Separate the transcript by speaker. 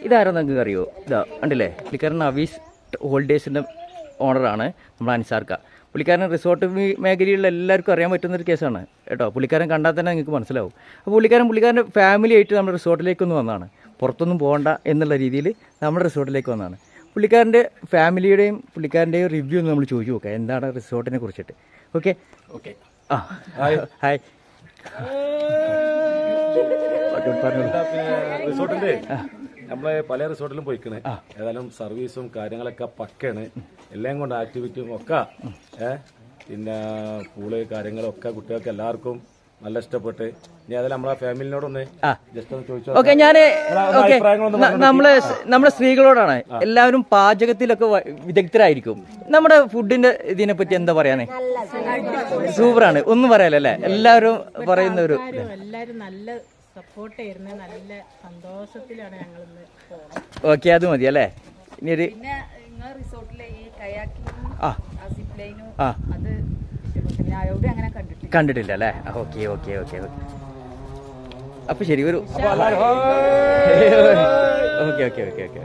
Speaker 1: ഇതാരാന്ന് നിങ്ങൾക്ക് അറിയോ? ഇതാ കണ്ടില്ലേ, പുള്ളിക്കാരൻ നവീസ് ഹോളിഡേയ്സിൻ്റെ ഓണറാണ് നമ്മുടെ അൻസാർക്ക. പുള്ളിക്കാരൻ റിസോർട്ട് മേഖലയിലുള്ള എല്ലാവർക്കും അറിയാൻ പറ്റുന്നൊരു കേസാണ് കേട്ടോ. പുള്ളിക്കാരൻ കണ്ടാൽ തന്നെ നിങ്ങൾക്ക് മനസ്സിലാവും. അപ്പോൾ പുള്ളിക്കാരൻ്റെ ഫാമിലി ആയിട്ട് നമ്മുടെ റിസോർട്ടിലേക്കൊന്ന് വന്നതാണ്. പുറത്തൊന്നും പോകണ്ട എന്നുള്ള രീതിയിൽ നമ്മുടെ റിസോർട്ടിലേക്ക് വന്നതാണ്. പുള്ളിക്കാരൻ്റെ ഫാമിലിയുടെയും പുള്ളിക്കാരൻ്റെയും റിവ്യൂ ഒന്ന് നമ്മൾ ചോദിച്ചു നോക്കാം, എന്താണ് റിസോർട്ടിനെ കുറിച്ചിട്ട്. Okay
Speaker 2: okay.
Speaker 1: ആ ഹായ്.
Speaker 2: റിസോർട്ടിന്റെ നമ്മളെ പല റിസോർട്ടിലും പോയിക്കണേ. ഏതായാലും സർവീസും കാര്യങ്ങളൊക്കെ പക്കാണ്. എല്ലാം കൊണ്ട് ആക്ടിവിറ്റിയും ഒക്കെ പിന്നെ പൂള് കാര്യങ്ങളൊക്കെ കുട്ടികൾക്ക് എല്ലാവർക്കും നല്ല ഇഷ്ടപ്പെട്ട്. ഇനി അതെല്ലാം നമ്മളെ ഫാമിലിനോടൊന്ന് ജസ്റ്റ് ഒന്ന് ചോദിച്ചു.
Speaker 1: ഓക്കെ, ഞാൻ നമ്മളെ സ്ത്രീകളോടാണ്. എല്ലാവരും പാചകത്തിലൊക്കെ വിദഗ്ധരായിരിക്കും. നമ്മുടെ ഫുഡിന്റെ ഇതിനെ പറ്റി എന്താ പറയാനേ? സൂപ്പറാണ്, ഒന്നും പറയാലല്ലേ? എല്ലാവരും പറയുന്ന ഒരു
Speaker 3: എല്ലാവരും നല്ല സപ്പോർട്ടായിരുന്നു, നല്ല സന്തോഷത്തിലാണ് ഞങ്ങൾ.
Speaker 1: ഓക്കെ, അത് മതി അല്ലേ? ഇനി ഒരു
Speaker 4: റിസോർട്ടിലെ ഈ കയാക്കിങ്ങും സിപ്പ് ലൈനും
Speaker 1: ആ
Speaker 4: അത് ഇഷ്ടപ്പെട്ടു. അങ്ങനെ
Speaker 1: കണ്ടിട്ടില്ല അല്ലേ? Okay okay okay okay. അപ്പൊ ശരി, ഒരു ഓക്കെ ഓക്കെ ഓക്കെ ഓക്കെ.